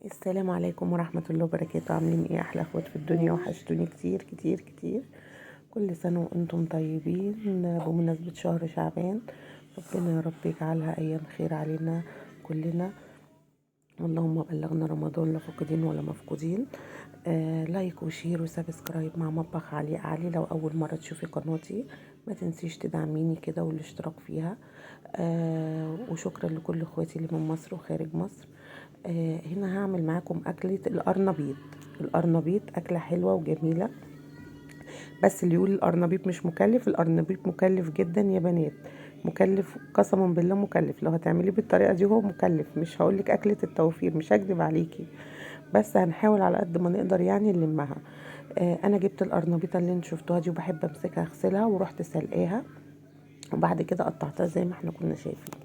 السلام عليكم ورحمة الله وبركاته. عاملين ايه احلى اخوات في الدنيا؟ وحشتوني كتير كتير كتير. كل سنة وانتم طيبين بمناسبة شهر شعبان. ربنا يا رب يجعلها ايام خير علينا كلنا. اللهم بلغنا رمضان لا فاقدين ولا مفقودين. لايك وشير وسبسكرايب مع مطبخ علي. لو اول مرة تشوفي قناتي ما تنسيش تدعميني كده والاشتراك فيها. وشكرا لكل اخواتي اللي من مصر وخارج مصر. هنا هعمل معاكم أكلة القرنبيط أكلة حلوة وجميلة. بس اللي يقول القرنبيط مش مكلف، القرنبيط مكلف جدا يا بنات. مكلف قسما بالله مكلف. لو هتعمليه بالطريقة دي هو مكلف. مش هقولك أكلة التوفير، مش هكدب عليكي، بس هنحاول على قد ما نقدر يعني نلمها. انا جبت القرنبيطه اللي انتوا شفتوها دي وبحب امسكها اغسلها ورحت سلقاها، وبعد كده قطعتها زي ما احنا كنا شايفين.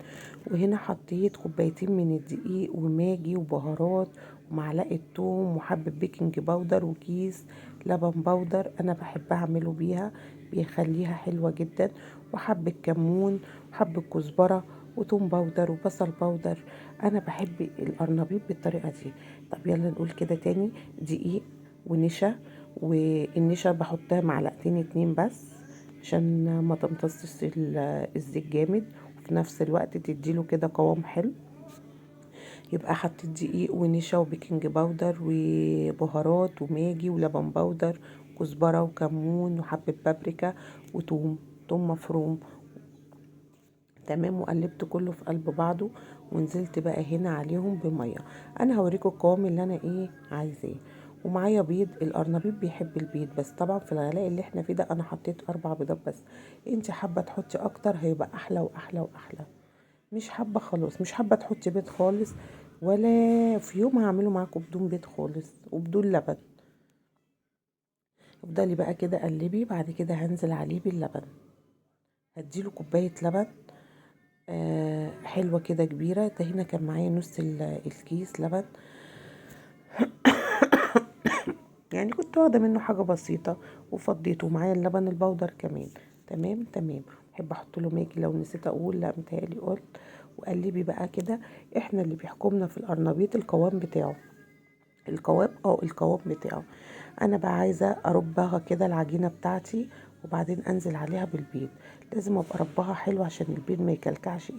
وهنا حطيت كوبايتين من الدقيق وماجي وبهارات ومعلقه توم وحبه بيكنج باودر وكيس لبن بودر. انا بحب اعمله بيها، بيخليها حلوه جدا. وحبه كمون وحبه كزبره وتوم باودر وبصل باودر. انا بحب القرنبيط بالطريقه دي. طب يلا نقول كده تاني: دقيق ونشا، والنشا بحطها معلقتين اتنين بس عشان ما تمتصش الزيت جامد، وفي نفس الوقت تديله كده قوام حلو. يبقى حطيت دقيق ونشا وبيكنج باودر وبهارات وماجي ولبن باودر كزبرة وكمون وحبة بابريكا توم مفروم. تمام، وقلبت كله في قلب بعضه، ونزلت بقى هنا عليهم بميه. انا هوريكم القوام اللي انا عايزاه. ومعايا بيض. القرنبيط بيحب البيض، بس طبعا في الغلاء اللي احنا فيه ده انا حطيت 4 بيضات بس. انت حابه تحطي اكتر هيبقى احلى واحلى واحلى. مش حابه خلاص، مش حابه تحطي بيض خالص، ولا في يوم هعمله معاكم بدون بيض خالص وبدون لبن. افضلي بقى كده قلبي. بعد كده هنزل عليه باللبن، هديله كوبايه لبن حلوة كده كبيرة. ده هنا كان معايا نص الكيس لبن، يعني كنت واخدة منه حاجة بسيطة وفضيته. معايا اللبن البودر كمان. تمام تمام. بحب احط له ماجي، لو نسيت اقول لا متهيألي قلت. وقلبي بقى كده. احنا اللي بيحكمنا في القرنبيط القوام بتاعه. القوام بتاعه. انا بقى عايزه اربها كده العجينه بتاعتي، وبعدين انزل عليها بالبيض. لازم ابقى ربها حلو عشان البيض ما يكلكعش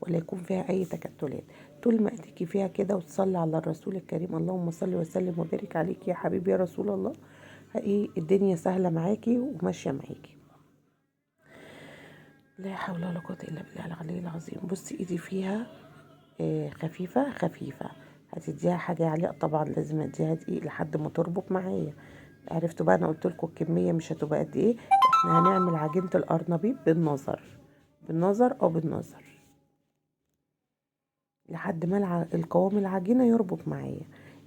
ولا يكون فيها اي تكتلات. طول ما ايديكي فيها كده وتصلي على الرسول الكريم، اللهم صل وسلم وبارك عليك يا حبيبي يا رسول الله، الدنيا سهله معاكي وماشيه معاكي. لا حول ولا قوه الا بالله العلي العظيم. بصي ايدي فيها خفيفة خفيفة. هتديها حاجة عليها، طبعا لازم اديها دقيق لحد ما تربط معايا. عرفتوا بقى؟ انا قلت لكم الكمية مش هتبقى قد ايه. احنا هنعمل عجينة القرنبيط بالنظر لحد ما القوام العجينة يربط معايا.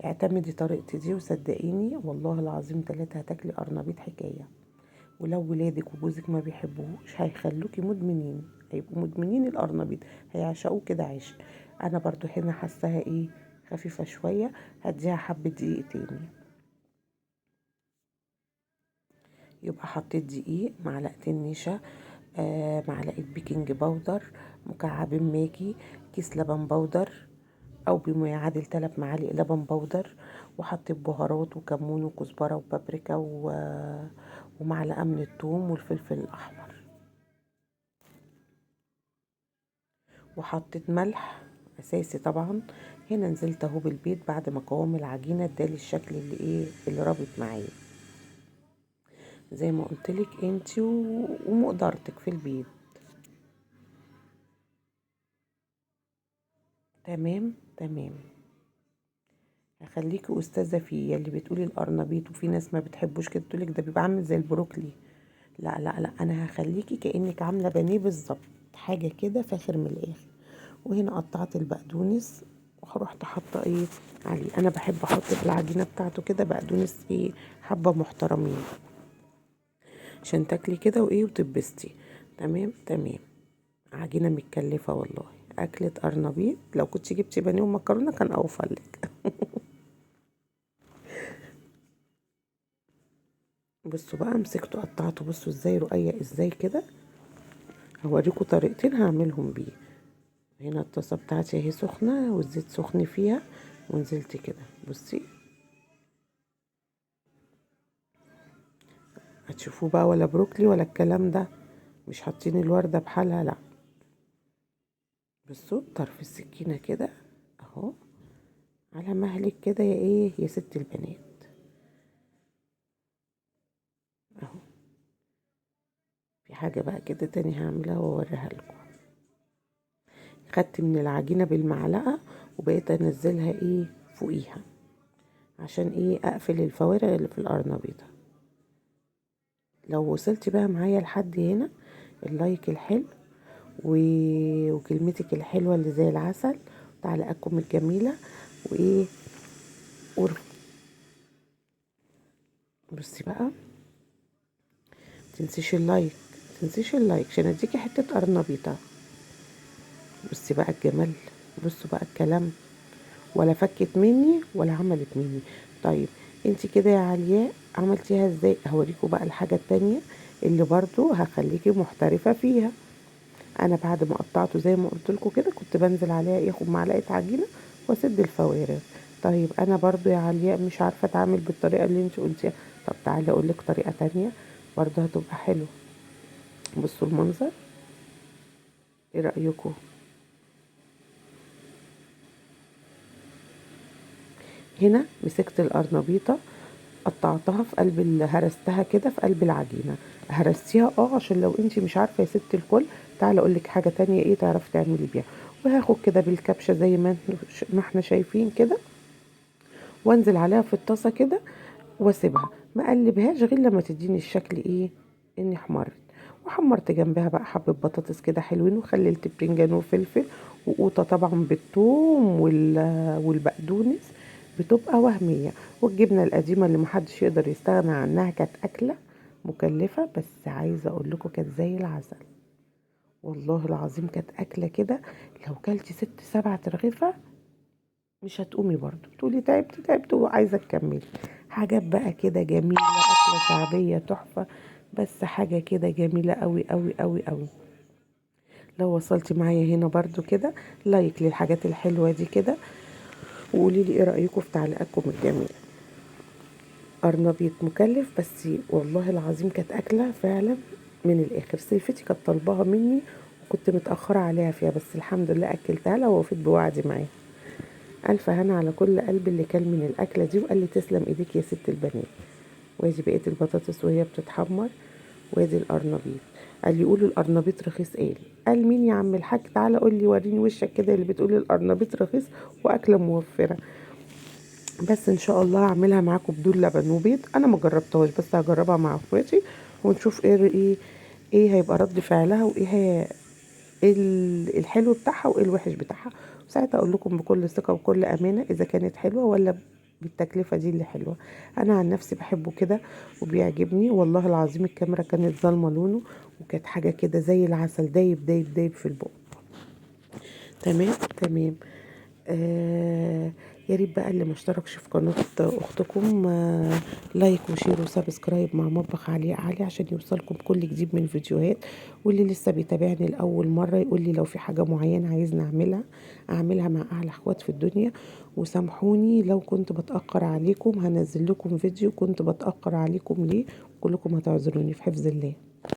اعتمدي طريقتي دي وصدقيني والله العظيم 3 هتاكلي قرنبيط حكاية. ولو ولادك وجوزك ما بيحبوش هيخلوكي مدمنين، هيبقوا مدمنين القرنبيط، هيعشقوه كده عيش. انا برضو هنا حاساها خفيفة شوية. هديها حبة دقيق تاني. يبقى حطيت دقيق، معلقتين نشا، معلقة بيكنج باودر، مكعبين ماجي، كيس لبن باودر او بما يعادل 3 معالق لبن باودر. وحطيت بهارات وكمون وكزبرة وبابريكا ومعلقة من الثوم والفلفل الاحمر. وحطيت ملح اساسي طبعا. هنا نزلت اهو بالبيض بعد ما قوام العجينه ادالي الشكل اللي رابط معايا. زي ما قلتلك انتي ومقدرتك في البيض. تمام تمام. هخليكي استاذه فيه. يلي بتقولي القرنبيط وفي ناس ما بتحبوش كده تقولك ده بيبقى عامل زي البروكلي. لا لا لا، انا هخليكي كانك عامله بانيه بالظبط، حاجه كده فاخر من الاخر. وهنا قطعت البقدونس ورحت حاطه عليه. انا بحب احط في العجينه بتاعته كده بقدونس حبه محترمين عشان تاكلي كده وتبستي. تمام تمام. عجينه متكلفه والله. اكله قرنبيط لو كنت جبتي بانيه ومكرونه كان اوفرلك. بصوا بقى، مسكته قطعته. بصوا ازاي رقيق ازاي كده. هوريكم طريقتين هعملهم بيه. هنا الطاسه بتاعتي اهي سخنه والزيت سخن فيها. ونزلت كده. بصي هتشوفوه بقى، ولا بروكلي ولا الكلام ده، مش حاطين الوردة بحالها، لا. بصوا طرف السكينة كده اهو، على مهلك كده يا ايه يا ست البنات اهو. في حاجة بقى كده تاني هعملها واوريها لكم. خدت من العجينة بالمعلقة وبقيت انزلها ايه فوقيها، عشان ايه اقفل الفوارغ اللي في القرنبيطة. لو وصلتي بقى معايا لحد هنا، اللايك الحلو وكلمتك الحلوة اللي زي العسل وتعليقاتكم الجميلة وايه بصي بقى، تنسيش اللايك، تنسيش اللايك عشان اديكي حتة قرنبيطة. بصي بقى الجمال، بصوا بقى الكلام، ولا فكت مني ولا عملت مني. طيب انت كده يا علياء عملتيها ازاي؟ هوريكم بقى الحاجة التانية اللي برضو هخليكي محترفة فيها. انا بعد ما قطعته زي ما قلت لكم كده، كنت بنزل عليها ياخد معلقة عجينة واسد الفوارغ. طيب انا برضو يا علياء مش عارفة اتعامل بالطريقة اللي انت قلتيها. طب تعالي اقول لك طريقة تانية برضو هتبقى حلوة. بصوا المنظر، ايه رأيكم؟ هنا مسكت القرنبيطة، قطعتها في قلب هرستها كده في قلب العجينة. هرستيها عشان لو انتي مش عارفة يا ست الكل، تعالى اقولك حاجة تانية ايه تعرفي تعملي بيها. وهاخد كده بالكبشة زي ما احنا شايفين كده، وانزل عليها في الطاسة كده واسيبها، ما اقلبهاش غير لما تديني الشكل ايه اني حمرت. وحمرت جنبها بقى حبة بطاطس كده حلوين، وخللت بتنجان وفلفل وقوطة طبعا بالثوم والبقدونس، بتبقى وهمية. والجبنة القديمة اللي محدش يقدر يستغنى عنها، كانت أكلة مكلفة بس عايزة أقول لكم كانت زي العسل. والله العظيم كانت أكلة كده، لو كلتي 6 7 ترغيفة مش هتقومي برضو، تقولي تعبت تعبت وعايزة تكملي. حاجات بقى كده جميلة، أكلة شعبية تحفة، بس حاجة كده جميلة قوي قوي قوي قوي. لو وصلتي معايا هنا برضو كده، لايك للحاجات الحلوة دي كده، وقولي لي ايه رأيكم في تعليقاتكم الجميلة. قرنبيط مكلف بس والله العظيم كانت أكلة فعلا من الآخر. سيفتي كانت طالباها مني وكنت متأخرة عليها فيها، بس الحمد لله أكلتها لها ووفيت بوعدي معاها. ألف هنا على كل قلب اللي كان من الأكلة دي، وقال لي تسلم إيديك يا ست البنات. وادي بقية البطاطس وهي بتتحمر، وادي القرنبيط. قال لي قولوا القرنبيط رخيص. قال مين يا عم الحاج؟ تعالى قول لي وريني وشك كده اللي بتقول القرنبيط رخيص واكله موفره. بس ان شاء الله هعملها معاكم بدون لبن وبيض. انا ما جربتهاش بس هجربها مع اخواتي ونشوف ايه هيبقى رد فعلها، وايه هي إيه الحلو بتاعها وايه الوحش بتاعها. وساعتها اقول لكم بكل ثقه وكل امانه اذا كانت حلوه ولا بالتكلفه دي اللي حلوه. انا عن نفسي بحبه كده وبيعجبني. والله العظيم الكاميرا كانت ظالمه لونه، وكانت حاجه كده زي العسل، دايب دايب دايب في البق. تمام تمام. يا ريت بقى اللي مشتركش في قناة اختكم لايك وشير وسبسكرايب مع مطبخ علي علي عشان يوصلكم كل جديد من الفيديوهات. واللي لسه بيتابعني لأول مرة يقول لي لو في حاجة معينة عايزني اعملها مع احلى اخوات في الدنيا. وسامحوني لو كنت بتأخر عليكم، هنزل لكم فيديو كنت بتأخر عليكم ليه، كلكم هتعذروني في حفظ الله.